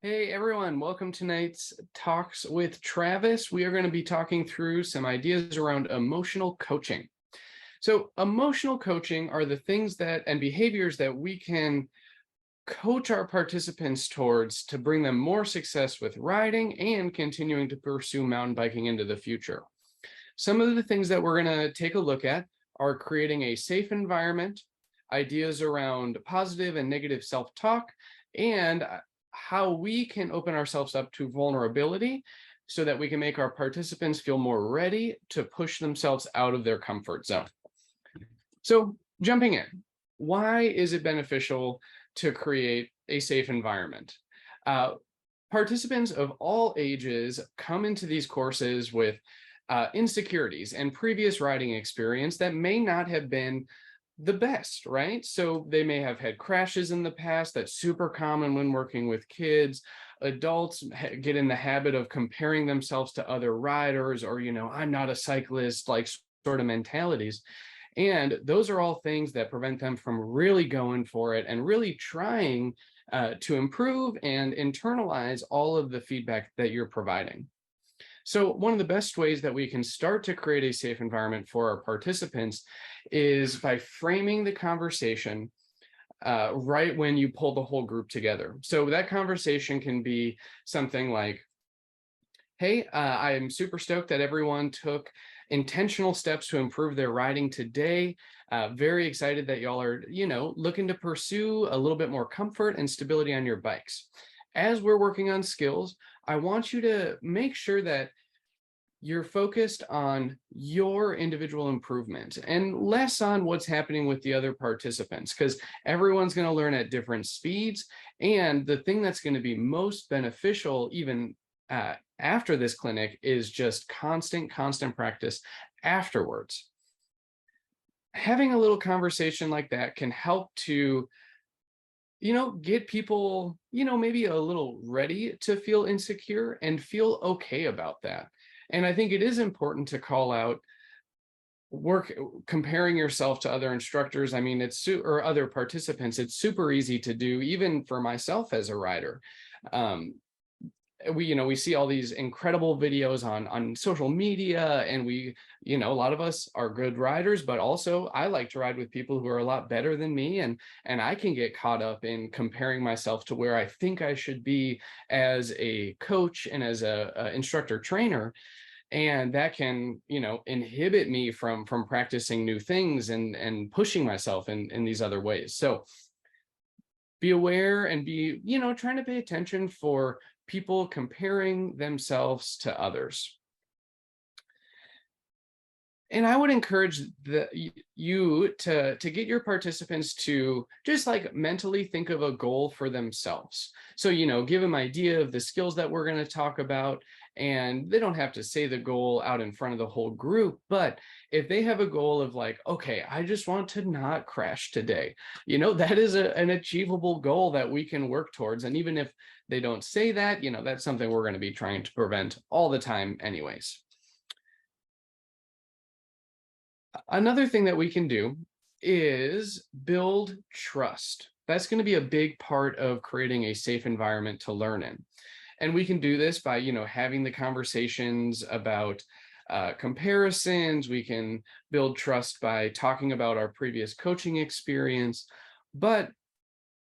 Hey everyone, welcome to tonight's Talks with Travis. We are going to be talking through some ideas around emotional coaching. So emotional coaching are the things that and behaviors that we can coach our participants towards to bring them more success with riding and continuing to pursue mountain biking into the future. Some of the things that we're going to take a look at are creating a safe environment, ideas around positive and negative self-talk, and how we can open ourselves up to vulnerability so that we can make our participants feel more ready to push themselves out of their comfort zone. So jumping in, why is it beneficial to create a safe environment? Participants of all ages come into these courses with insecurities and previous riding experience that may not have been the best, right? So they may have had crashes in the past. That's super common when working with kids. Adults get in the habit of comparing themselves to other riders or, I'm not a cyclist, like sort of mentalities. And those are all things that prevent them from really going for it and really trying to improve and internalize all of the feedback that you're providing. So one of the best ways that we can start to create a safe environment for our participants is by framing the conversation right when you pull the whole group together. So that conversation can be something like, hey, I am super stoked that everyone took intentional steps to improve their riding today. Very excited that y'all are, looking to pursue a little bit more comfort and stability on your bikes. As we're working on skills, I want you to make sure that you're focused on your individual improvement and less on what's happening with the other participants, because everyone's going to learn at different speeds. And the thing that's going to be most beneficial, even after this clinic, is just constant practice afterwards. Having a little conversation like that can help to get people, maybe a little ready to feel insecure and feel okay about that. And I think it is important to call out comparing yourself to other instructors. I mean, or other participants. It's super easy to do, even for myself as a rider. We see all these incredible videos on social media, and a lot of us are good riders, but also I like to ride with people who are a lot better than me, and I can get caught up in comparing myself to where I think I should be as a coach and as a instructor trainer. And that can inhibit me from practicing new things and pushing myself in these other ways. So be aware and be trying to pay attention for people comparing themselves to others. And I would encourage you to get your participants to just like mentally think of a goal for themselves. So, give them an idea of the skills that we're going to talk about, and they don't have to say the goal out in front of the whole group. But if they have a goal of like, okay, I just want to not crash today, that is an achievable goal that we can work towards. And even if they don't say that, that's something we're going to be trying to prevent all the time anyways. Another thing that we can do is build trust. That's going to be a big part of creating a safe environment to learn in. And we can do this by, having the conversations about comparisons. We can build trust by talking about our previous coaching experience. But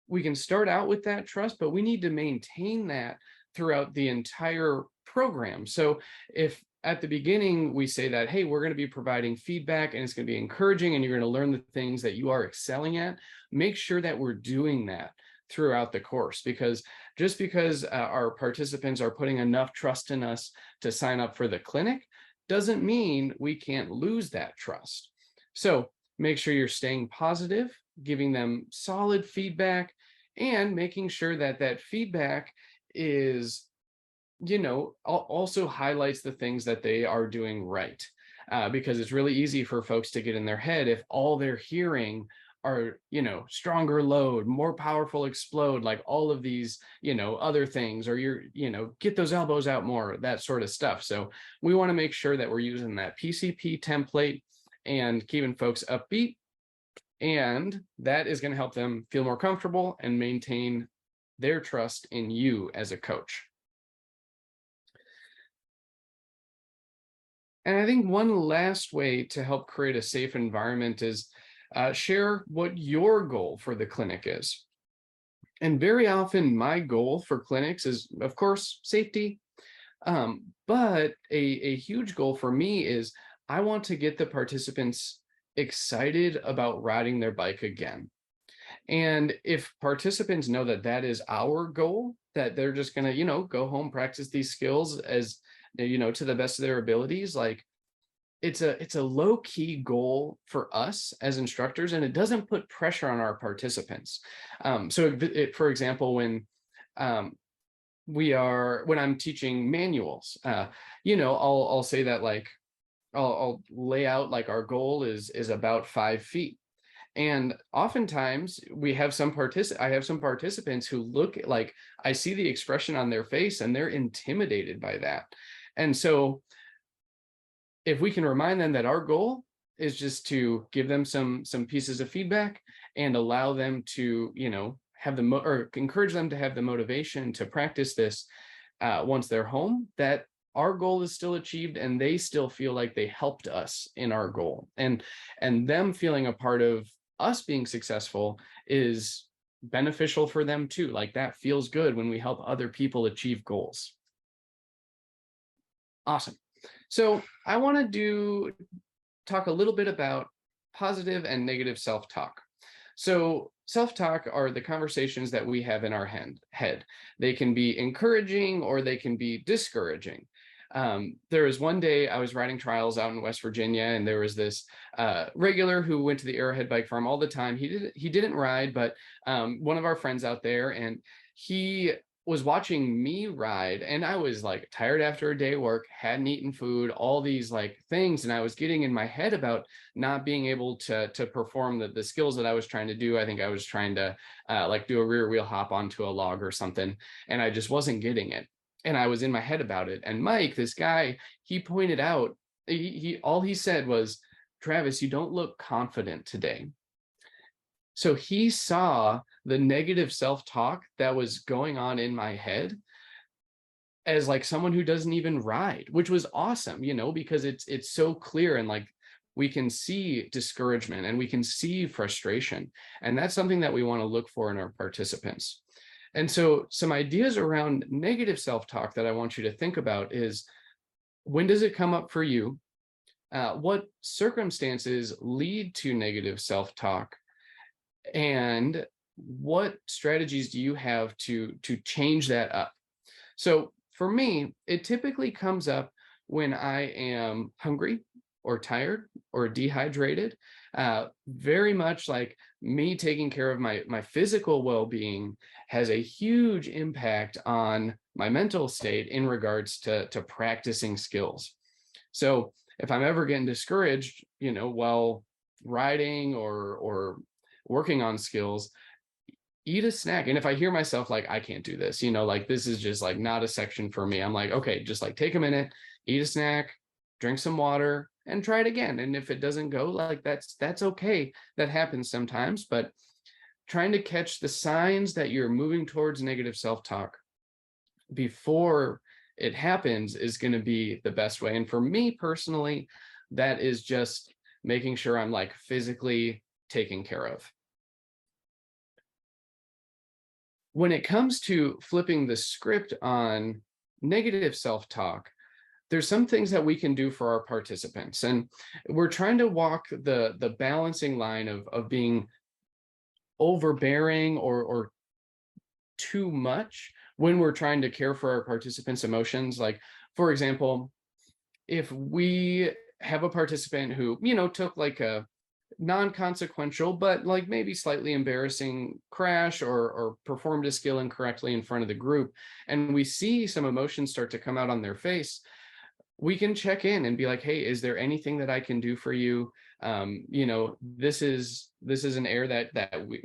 we can start out with that trust, but we need to maintain that throughout the entire program. So if at the beginning we say that, hey, we're going to be providing feedback and it's going to be encouraging and you're going to learn the things that you are excelling at, make sure that we're doing that throughout the course, because just because our participants are putting enough trust in us to sign up for the clinic doesn't mean we can't lose that trust. So make sure you're staying positive, giving them solid feedback, and making sure that that feedback is, also highlights the things that they are doing right. Because it's really easy for folks to get in their head if all they're hearing are, stronger load, more powerful explode, like all of these, other things, or get those elbows out more, that sort of stuff. So we want to make sure that we're using that PCP template and keeping folks upbeat. And that is going to help them feel more comfortable and maintain their trust in you as a coach. And I think one last way to help create a safe environment is share what your goal for the clinic is. And very often my goal for clinics is, of course, safety. But a huge goal for me is I want to get the participants excited about riding their bike again. And if participants know that that is our goal, that they're just going to, go home, practice these skills as, to the best of their abilities, like it's a low key goal for us as instructors, and it doesn't put pressure on our participants. For example, um, when I'm teaching manuals, I'll say that like I'll lay out like our goal is about 5 feet. And oftentimes I have some participants who look like, I see the expression on their face and they're intimidated by that. And so if we can remind them that our goal is just to give them some pieces of feedback and allow them to, have or encourage them to have the motivation to practice this once they're home, that our goal is still achieved and they still feel like they helped us in our goal, and them feeling a part of us being successful is beneficial for them too. Like that feels good when we help other people achieve goals. Awesome. So I want to talk a little bit about positive and negative self-talk. So self-talk are the conversations that we have in our head. They can be encouraging or they can be discouraging. There was one day I was riding trials out in West Virginia, and there was this regular who went to the Arrowhead Bike Farm all the time. He didn't ride, but one of our friends out there, and he was watching me ride, and I was like tired after a day of work, hadn't eaten food, all these like things, and I was getting in my head about not being able to perform the skills that I was trying to do. I think I was trying to like do a rear wheel hop onto a log or something, and I just wasn't getting it. And I was in my head about it. And Mike, this guy, he pointed out, he all he said was, "Travis, you don't look confident today." So he saw the negative self-talk that was going on in my head as like someone who doesn't even ride, which was awesome, because it's so clear, and like we can see discouragement and we can see frustration. And that's something that we want to look for in our participants. And so some ideas around negative self-talk that I want you to think about is, when does it come up for you? What circumstances lead to negative self-talk? And what strategies do you have to change that up? So for me, it typically comes up when I am hungry or tired or dehydrated. Very much like me taking care of my physical well-being has a huge impact on my mental state in regards to practicing skills. So if I'm ever getting discouraged, while riding or working on skills, eat a snack. And if I hear myself like, I can't do this, like this is just like not a section for me, I'm like, okay, just like take a minute, eat a snack, drink some water, and try it again. And if it doesn't go, like that's okay. That happens sometimes, but trying to catch the signs that you're moving towards negative self-talk before it happens is going to be the best way. And for me personally, that is just making sure I'm like physically taken care of. When it comes to flipping the script on negative self-talk, there's some things that we can do for our participants. And we're trying to walk the balancing line of being overbearing or too much when we're trying to care for our participants' emotions. Like, for example, if we have a participant who, took like a non-consequential, but like maybe slightly embarrassing crash or performed a skill incorrectly in front of the group, and we see some emotions start to come out on their face, we can check in and be like, hey, is there anything that I can do for you? This is an error that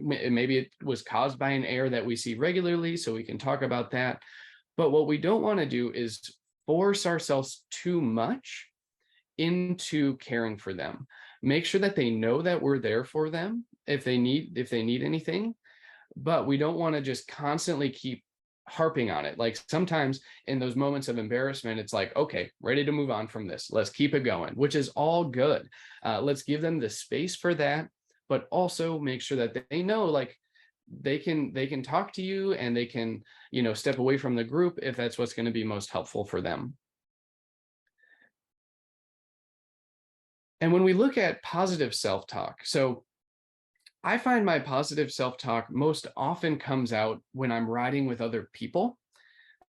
maybe it was caused by an error that we see regularly, so we can talk about that. But what we don't want to do is force ourselves too much into caring for them. Make sure that they know that we're there for them if they need anything, but we don't want to just constantly keep harping on it. Like sometimes in those moments of embarrassment, it's like, okay, ready to move on from this. Let's keep it going, which is all good. Let's give them the space for that, but also make sure that they know, like, they can talk to you, and they can, step away from the group if that's what's going to be most helpful for them. And when we look at positive self-talk, so I find my positive self-talk most often comes out when I'm riding with other people.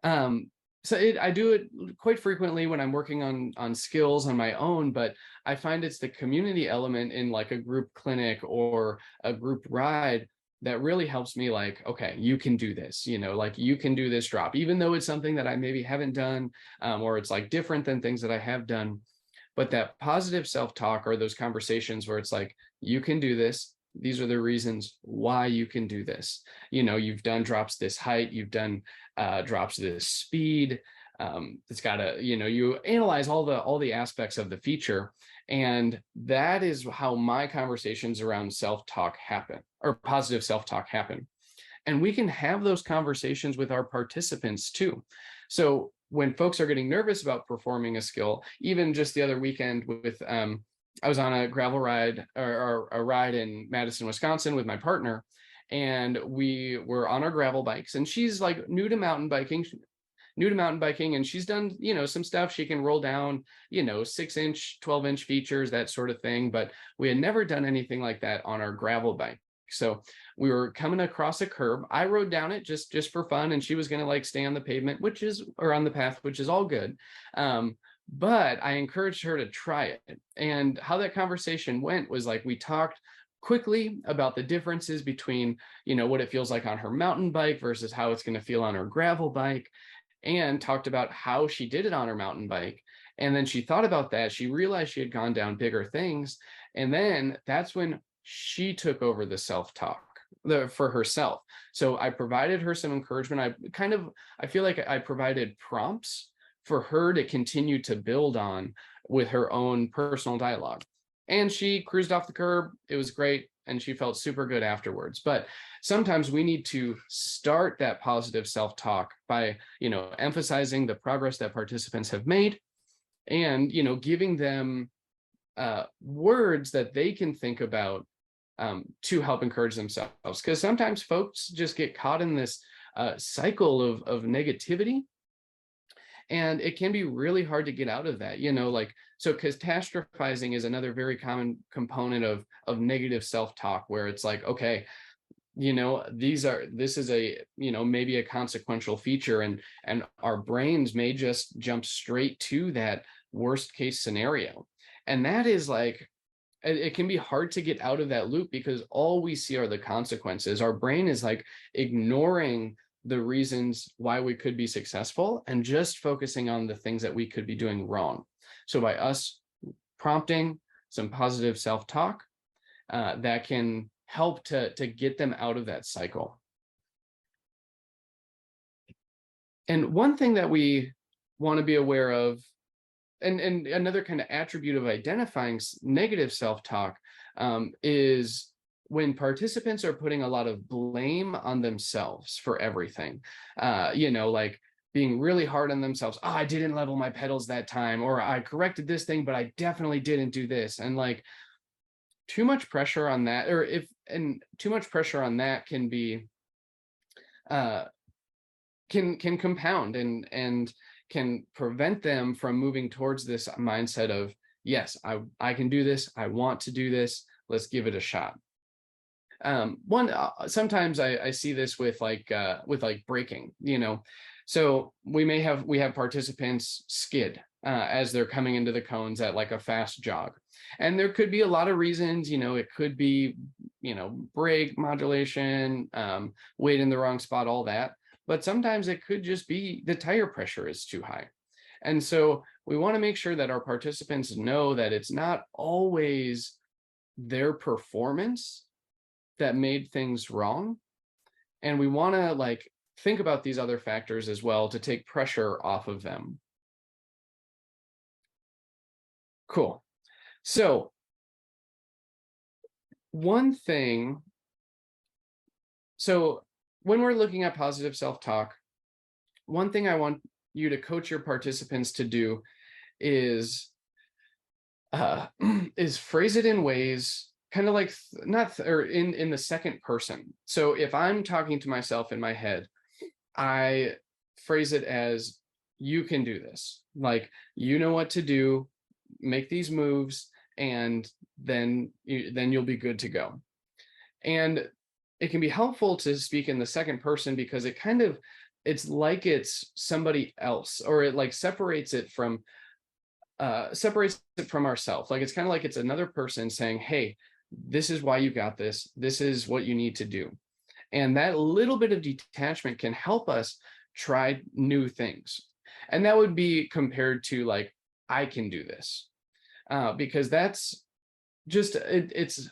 Um, I do it quite frequently when I'm working on skills on my own, but I find it's the community element in like a group clinic or a group ride that really helps me, like, okay, you can do this, like you can do this drop, even though it's something that I maybe haven't done, or it's like different than things that I have done. But that positive self-talk, or those conversations where it's like, you can do this. These are the reasons why you can do this. You've done drops this height, you've done drops this speed. It's got to, you analyze all the aspects of the feature. And that is how my conversations around self-talk happen, or positive self-talk happen. And we can have those conversations with our participants too. So when folks are getting nervous about performing a skill, even just the other weekend with, I was on a gravel ride, or a ride in Madison, Wisconsin with my partner, and we were on our gravel bikes, and she's like new to mountain biking, and she's done, some stuff. She can roll down, 6-inch, 12-inch features, that sort of thing. But we had never done anything like that on our gravel bike. So we were coming across a curb. I rode down it just for fun, and she was going to like stay on the pavement, or on the path, which is all good. But I encouraged her to try it. And how that conversation went was, like, we talked quickly about the differences between, what it feels like on her mountain bike versus how it's going to feel on her gravel bike, and talked about how she did it on her mountain bike. And then she thought about that. She realized she had gone down bigger things. And then that's when she took over the self-talk for herself. So I provided her some encouragement. I feel like I provided prompts for her to continue to build on with her own personal dialogue. And she cruised off the curb. It was great. And she felt super good afterwards. But sometimes we need to start that positive self-talk by, emphasizing the progress that participants have made, and, giving them words that they can think about, to help encourage themselves. Because sometimes folks just get caught in this cycle of negativity, and it can be really hard to get out of that. So catastrophizing is another very common component of negative self-talk, where it's like, okay, this is a, maybe a consequential feature, and our brains may just jump straight to that worst case scenario. And that is like, it can be hard to get out of that loop, because all we see are the consequences. Our brain is like ignoring the reasons why we could be successful and just focusing on the things that we could be doing wrong. So by us prompting some positive self-talk, that can help to get them out of that cycle. And one thing that we want to be aware of, and another kind of attribute of identifying negative self-talk, is when participants are putting a lot of blame on themselves for everything. Like being really hard on themselves. Oh, I didn't level my pedals that time, or I corrected this thing, but I definitely didn't do this. And like, too much pressure on that, too much pressure on that can be, can compound, and can prevent them from moving towards this mindset of, yes, I can do this. I want to do this. Let's give it a shot. Sometimes I see this with like braking, so we have participants skid as they're coming into the cones at like a fast jog. And there could be a lot of reasons. It could be, brake modulation, weight in the wrong spot, all that. But sometimes it could just be the tire pressure is too high. And so we want to make sure that our participants know that it's not always their performance that made things wrong. And we want to like think about these other factors as well to take pressure off of them. Cool. So one thing So when we're looking at positive self-talk, one thing I want you to coach your participants to do is is phrase it in ways kind of like not or in the second person. So if I'm talking to myself in my head, I phrase it as, you can do this. Like, you know what to do, make these moves, and then you'll be good to go. And it can be helpful to speak in the second person because it's like it's somebody else, or it like separates it from ourselves. Like, it's kind of like it's another person saying, hey, this is why you got this. This is what you need to do. And that little bit of detachment can help us try new things. And that would be compared to like, I can do this. Because that's just, it's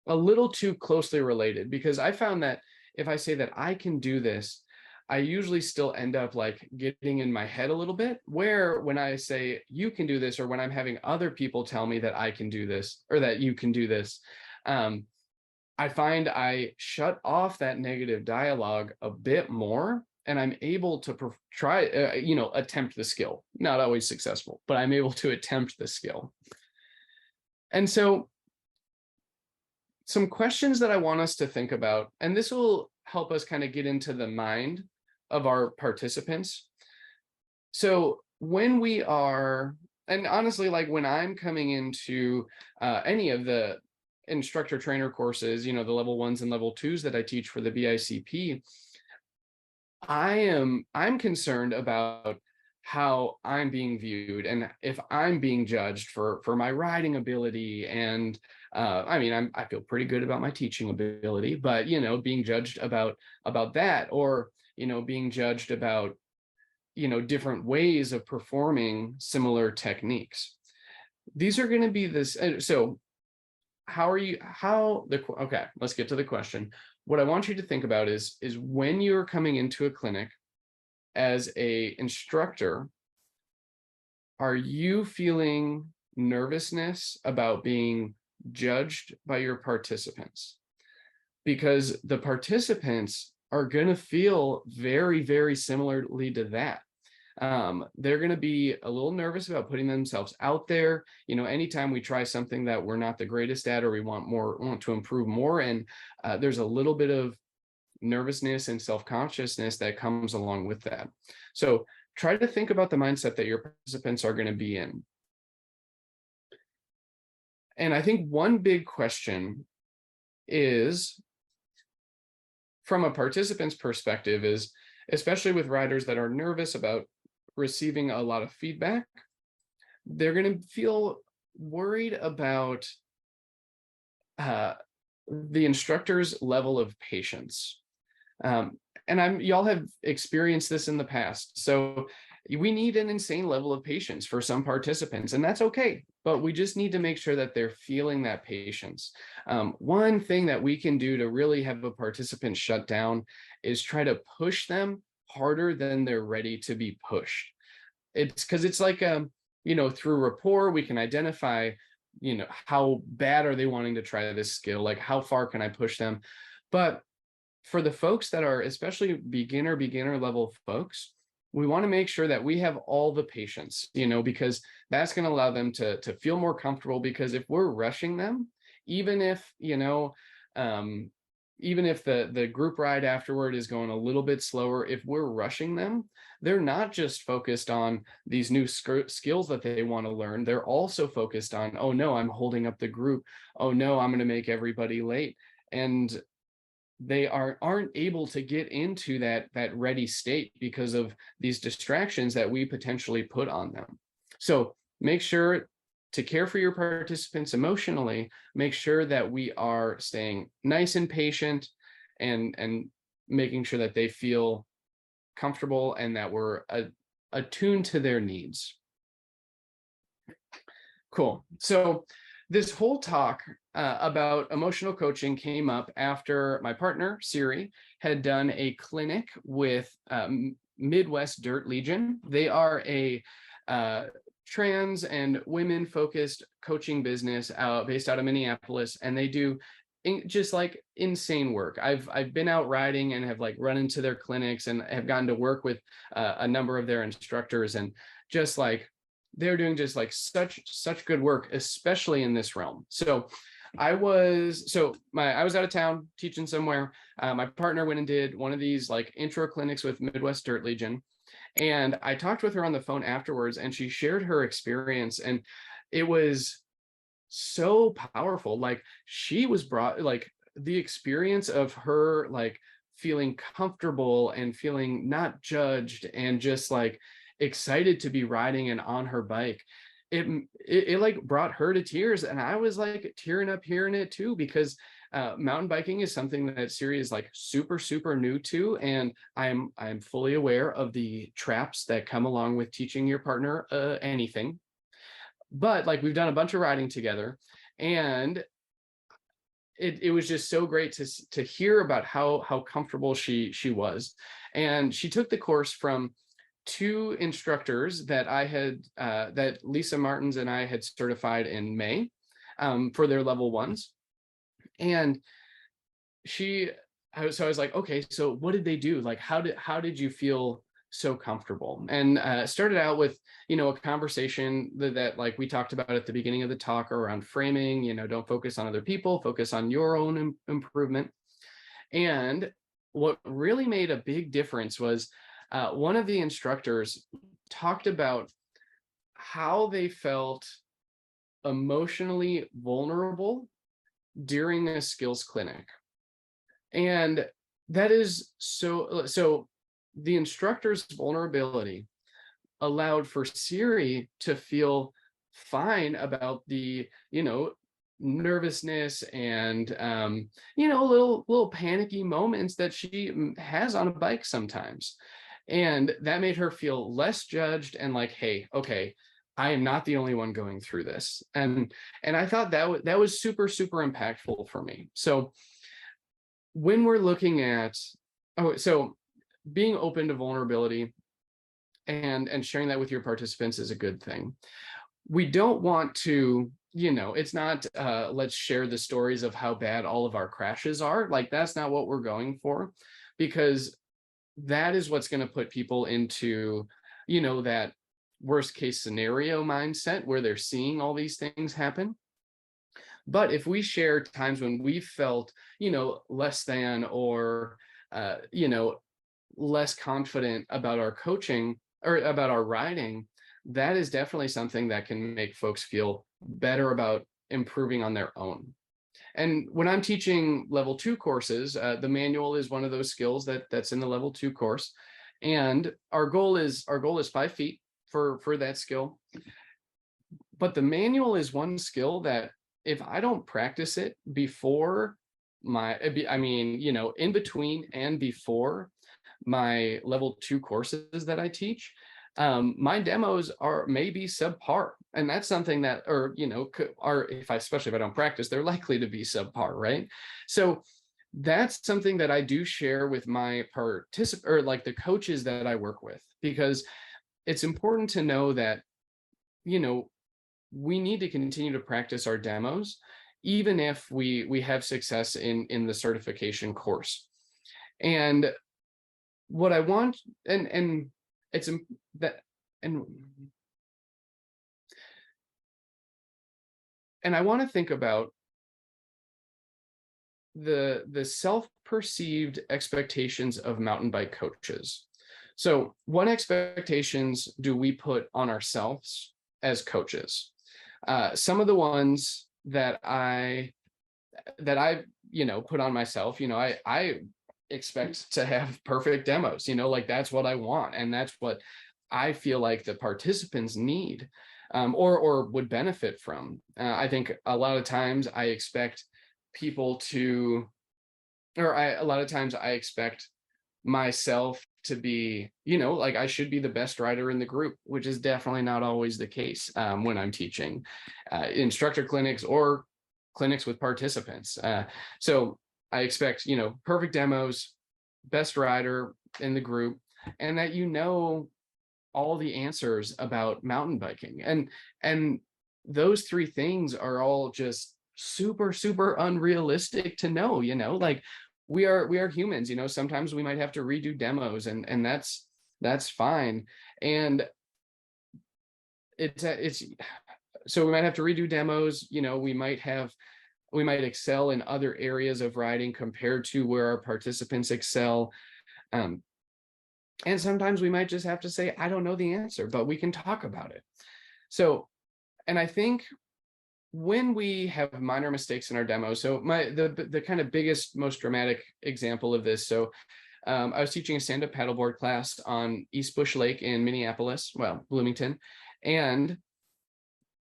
a little too closely related, because I found that if I say that I can do this, I usually still end up like getting in my head a little bit, where when I say you can do this, or when I'm having other people tell me that I can do this or that you can do this, I find I shut off that negative dialogue a bit more, and I'm able to attempt the skill. Not always successful, but I'm able to attempt the skill. And so some questions that I want us to think about, and this will help us kind of get into the mind of our participants. So when we are, and honestly, like when I'm coming into any of the instructor trainer courses, the level 1s and level 2s that I teach for the BICP, I'm concerned about how I'm being viewed, and if I'm being judged for my riding ability. And I feel pretty good about my teaching ability, but being judged about that, or being judged about different ways of performing similar techniques. These are going to be this. So okay, let's get to the question. What I want you to think about is when you're coming into a clinic as a instructor, are you feeling nervousness about being judged by your participants? Because the participants are going to feel very, very similarly to that. They're going to be a little nervous about putting themselves out there. Anytime we try something that we're not the greatest at, or we want to improve more, and there's a little bit of nervousness and self-consciousness that comes along with that. So try to think about the mindset that your participants are going to be in. And I think one big question is, from a participant's perspective, is especially with riders that are nervous about receiving a lot of feedback, they're going to feel worried about the instructor's level of patience. And y'all have experienced this in the past. So we need an insane level of patience for some participants, and that's okay. But we just need to make sure that they're feeling that patience. One thing that we can do to really have a participant shut down is try to push them harder than they're ready to be pushed. It's because it's like, through rapport, we can identify, how bad are they wanting to try this skill? Like, how far can I push them? But for the folks that are especially beginner level folks, we want to make sure that we have all the patience, because that's going to allow them to feel more comfortable. Because if we're rushing them, even if the group ride afterward is going a little bit slower, if we're rushing them, they're not just focused on these new skills that they want to learn. They're also focused on, oh no, I'm holding up the group. Oh no, I'm going to make everybody late. And they aren't able to get into that ready state because of these distractions that we potentially put on them. So make sure to care for your participants emotionally. Make sure that we are staying nice and patient, and making sure that they feel comfortable and that we're attuned to their needs. Cool. So this whole talk about emotional coaching came up after my partner, Siri, had done a clinic with Midwest Dirt Legion. They are a trans and women-focused coaching business based out of Minneapolis, and they do just like insane work. I've been out riding and have like run into their clinics and have gotten to work with a number of their instructors, and just like they're doing just like such good work, especially in this realm. So I was out of town teaching somewhere. My partner went and did one of these like intro clinics with Midwest Dirt Legion, and I talked with her on the phone afterwards, and she shared her experience, and it was so powerful. Like she was brought, like the experience of her like feeling comfortable and feeling not judged and just like excited to be riding and on her bike. It like brought her to tears, and I was like tearing up hearing it too, because mountain biking is something that Siri is like super new to, and I'm fully aware of the traps that come along with teaching your partner anything. But like we've done a bunch of riding together, and it was just so great to hear about how comfortable she was. And she took the course from two instructors that I had that Lisa Martins and I had certified in May for their level ones. And so I was like, okay, so what did they do? Like, how did you feel so comfortable? And started out with, a conversation that like we talked about at the beginning of the talk around framing, don't focus on other people, focus on your own improvement. And what really made a big difference was one of the instructors talked about how they felt emotionally vulnerable during a skills clinic. And that is so the instructor's vulnerability allowed for Siri to feel fine about the, nervousness and, little panicky moments that she has on a bike sometimes. And that made her feel less judged and like, hey, okay, I am not the only one going through this. And I thought that was super impactful for me. So when we're looking at, so being open to vulnerability and sharing that with your participants is a good thing. We don't want to, it's not let's share the stories of how bad all of our crashes are. Like that's not what we're going for, because that is what's going to put people into, that worst case scenario mindset where they're seeing all these things happen. But if we share times when we felt, less than, or, less confident about our coaching or about our riding, that is definitely something that can make folks feel better about improving on their own. And when I'm teaching level 2 courses, the manual is one of those skills that's in the level 2 course. And our goal is 5 feet for that skill. But the manual is one skill that if I don't practice it before in between and before my level 2 courses that I teach, my demos are maybe subpar. And that's something that, especially if I don't practice, they're likely to be subpar, right? So that's something that I do share with my or like the coaches that I work with, because it's important to know that, we need to continue to practice our demos, even if we have success in the certification course. And what I want, and it's that, and I want to think about the self-perceived expectations of mountain bike coaches. So what expectations do we put on ourselves as coaches? Some of the ones that I put on myself, I expect to have perfect demos, like that's what I want, and that's what I feel like the participants need, or would benefit from. I think a lot of times I expect people to, a lot of times I expect myself to be, like I should be the best rider in the group, which is definitely not always the case when I'm teaching instructor clinics or clinics with participants. So I expect, perfect demos, best rider in the group, and that all the answers about mountain biking. And those three things are all just super unrealistic to know, like we are humans, sometimes we might have to redo demos, and that's fine. And it's so we might have to redo demos, we might excel in other areas of riding compared to where our participants excel. And sometimes we might just have to say, I don't know the answer, but we can talk about it. So, and I think when we have minor mistakes in our demo, so the kind of biggest, most dramatic example of this. So I was teaching a stand-up paddleboard class on East Bush Lake in Minneapolis, well, Bloomington, and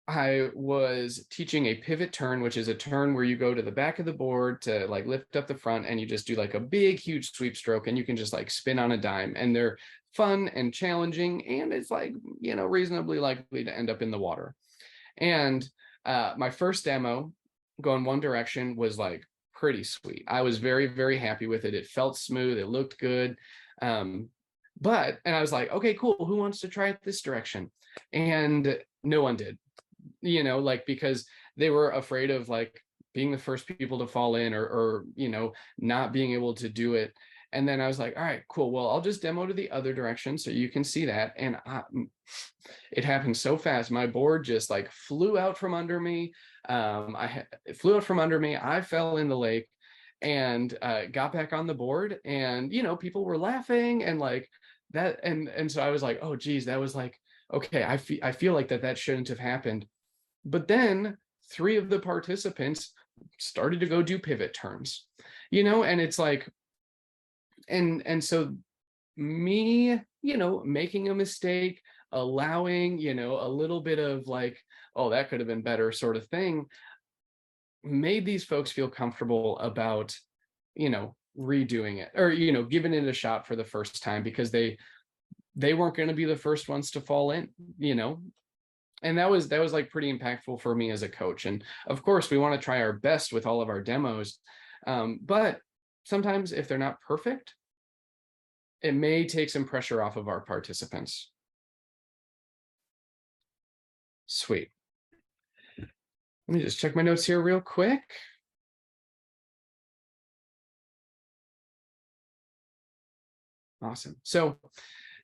I was teaching a pivot turn, which is a turn where you go to the back of the board to like lift up the front, and you just do like a big, huge sweep stroke, and you can just like spin on a dime, and they're fun and challenging, and it's like, reasonably likely to end up in the water. And my first demo going one direction was like pretty sweet. I was very, very happy with it. It felt smooth. It looked good. And I was like, okay, cool. Who wants to try it this direction? And no one did, like, because they were afraid of like being the first people to fall in, or not being able to do it. And then I was like, all right, cool. Well, I'll just demo to the other direction so you can see that. And it happened so fast. My board just like flew out from under me. It flew out from under me. I fell in the lake and got back on the board. And, people were laughing and like that. And so I was like, oh, geez, that was like, okay, I feel like that shouldn't have happened. But then 3 of the participants started to go do pivot turns, and it's like, and so me, making a mistake, allowing, a little bit of like, oh, that could have been better sort of thing, made these folks feel comfortable about, redoing it, or, giving it a shot for the first time, because they weren't going to be the first ones to fall in, and that was like pretty impactful for me as a coach. And of course, we want to try our best with all of our demos. But sometimes if they're not perfect, it may take some pressure off of our participants. Sweet. Let me just check my notes here real quick. Awesome. So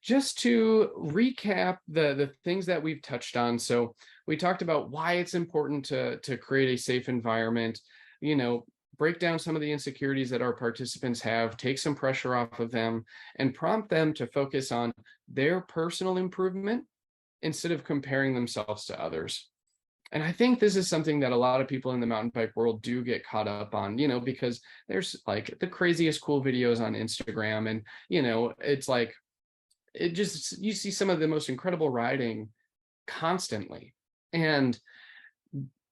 just to recap the things that we've touched on. So we talked about why it's important to create a safe environment, break down some of the insecurities that our participants have, take some pressure off of them, and prompt them to focus on their personal improvement instead of comparing themselves to others. And I think this is something that a lot of people in the mountain bike world do get caught up on, because there's like the craziest cool videos on Instagram, and, it's like, you see some of the most incredible riding constantly. And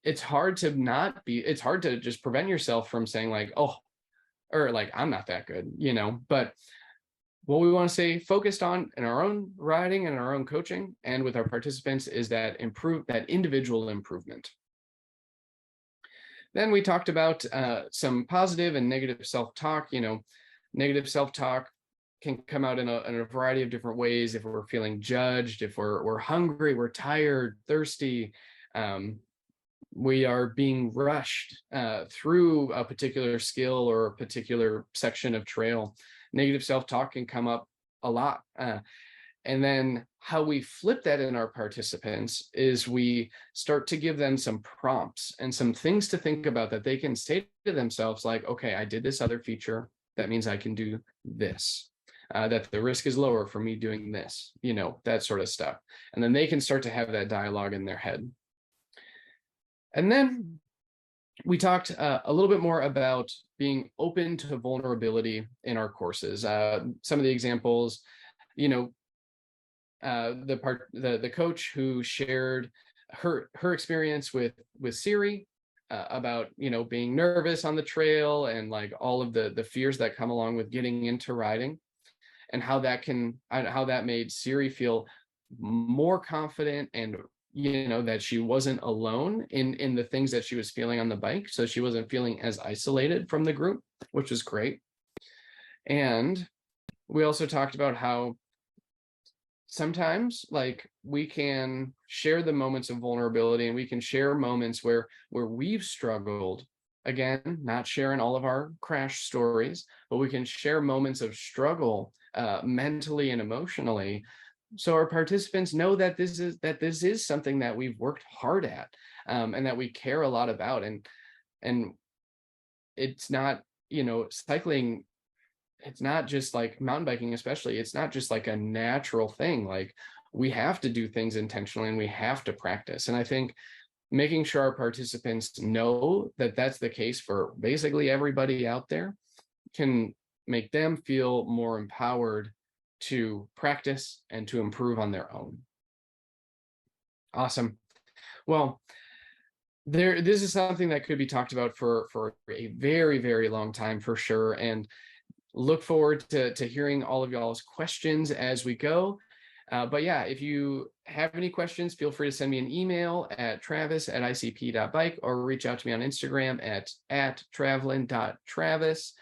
it's hard to just prevent yourself from saying like, oh, or like, I'm not that good, but what we want to stay focused on in our own riding and our own coaching and with our participants is that individual improvement. Then we talked about some positive and negative self-talk. Negative self-talk can come out in a variety of different ways. If we're feeling judged, if we're hungry, we're tired, thirsty, we are being rushed through a particular skill or a particular section of trail. Negative self-talk can come up a lot. And then how we flip that in our participants is we start to give them some prompts and some things to think about that they can say to themselves, like, okay, I did this other feature. That means I can do this. That the risk is lower for me doing this, that sort of stuff. And then they can start to have that dialogue in their head. And then we talked a little bit more about being open to vulnerability in our courses. Some of the examples, the coach who shared her experience with Siri about being nervous on the trail and like all of the fears that come along with getting into riding, and how that made Siri feel more confident, and that she wasn't alone in the things that she was feeling on the bike. So she wasn't feeling as isolated from the group, which was great. And we also talked about how sometimes like we can share the moments of vulnerability, and we can share moments where we've struggled. Again, not sharing all of our crash stories, but we can share moments of struggle, mentally and emotionally, so our participants know that this is something that we've worked hard at, and that we care a lot about. And it's not, cycling, it's not just like mountain biking, especially, it's not just like a natural thing. Like, we have to do things intentionally, and we have to practice. And I think making sure our participants know that that's the case for basically everybody out there can make them feel more empowered to practice and to improve on their own. Awesome. Well, this is something that could be talked about for a very, very long time for sure. And look forward to hearing all of y'all's questions as we go. But yeah, if you have any questions, feel free to send me an email at travis@icp.bike, or reach out to me on Instagram at travelin.travis.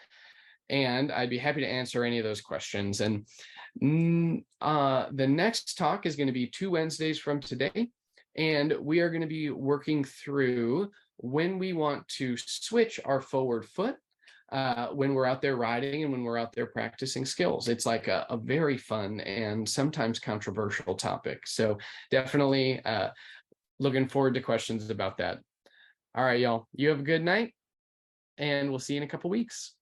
And I'd be happy to answer any of those questions. And the next talk is going to be 2 Wednesdays from today. And we are going to be working through when we want to switch our forward foot, when we're out there riding and when we're out there practicing skills. It's like a very fun and sometimes controversial topic. So definitely looking forward to questions about that. All right, y'all. You have a good night, and we'll see you in a couple weeks.